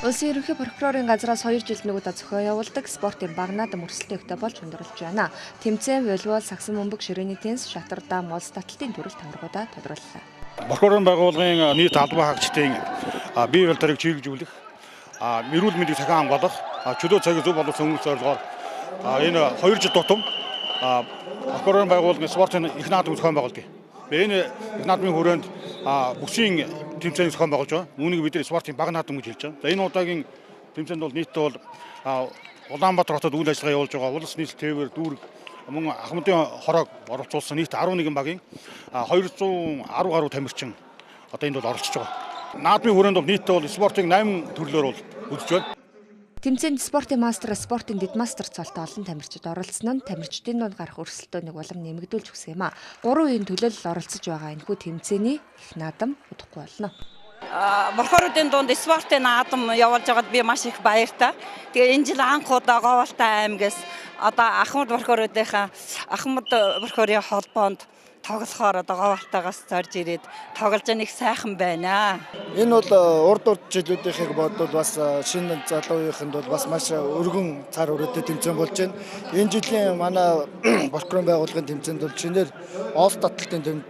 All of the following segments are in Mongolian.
Улсын ерөнхий прокурорын газраас 2 жил нөгөөдөө зохион явуулдаг спортын баг наадам өрсөлдөөнтэй болж өндөрлөж байна. Тэмцээн, волейбол, сагсан бөмбөг, ширээний теннис, шатар даам, улс татлалтын төрөл таврагуудаа тодрууллаа. Прокурорын байгууллагын нийт албан хаагчдын бие барилтыг чиглүүлэх, эрүүл мэндийг дахин хамгаалах, чөлөө цагийг зөв болгох хүмүүс зорилгоор энэ 2 жил тутам прокурорын байгууллагын спортын их наадам зохион байгуулдаг. Энэ их наадмын хүрээнд бүсийн тэмцээний зохион байгуулж байгаа. Үүнийг бид спортын баг наадам гэж хэлж байгаа. За энэ удаагийн тэмцээнд бол нийтдээ бол Улаанбаатар хотод үйл ажиллагаа явуулж байгаа улс нийслэл тээвэр дүүрэг мөн Ахмадын хороог оролцуулсан нийт 11 багийн 210 гаруй тамирчин одоо энд бол оролцож байгаа. Наадмын хүрээнд бол нийтдээ бол спортын 8 төрлөөр бол үзэж байна. Тэмцээнд спортын мастер, спортын дид мастер цолтой олон тамирчид оролцсон нь тамирчдын дунд гарах өрсөлдөөнийг улам нэмэгдүүлж өгсөн юм а. 3 үеийн төлөөлөл оролцож байгаа энэхүү тэмцээний их наадам удахгүй болно. Прокурорын дунд спортын наадам явуулж байгаад би маш их баяртай. Тэгээ энэ жил анх удаа Говьалтай аймгаас одоо Ахмад прокурорын холбоонд тоглохоор одоо Говьалтайгаас зорж ирээд тоглож байгаа нэг сайхан байна. Энэ бол урд жилүүдийнхийг бодвол бас шинэ залууныханд бол бас маш өргөн цар хүрээтэй тэмцээн болж байна. Энэ жилийн манай прокурорын байгууллагын тэмцээнд бол шинээр олс таталтын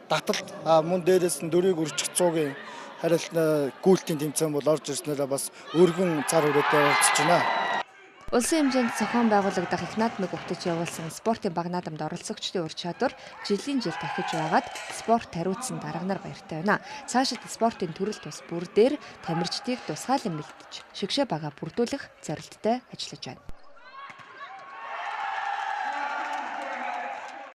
таталт мөн дээрээс нь дөрвийг өрчих 100-ийн харилцаа гүйлтийн тэмцээн бол орж ирснээр бас өргөн цар хүрээтэй болцож байна. Улсын хэмжээнд зохион байгуулагдах их наадмыг өгтөж явуулсан спортын баг наадамд оролцогчдын ур чадвар жилийн жил дахиж байгаад спорт тариуцсан дарга нар баяртай байна. Цаашид спортын төрөл тус бүр дээр тамирчдыг тусгаалan бэлдэж шигшээ бага бүрдүүлэх зорилттой ажиллаж байна.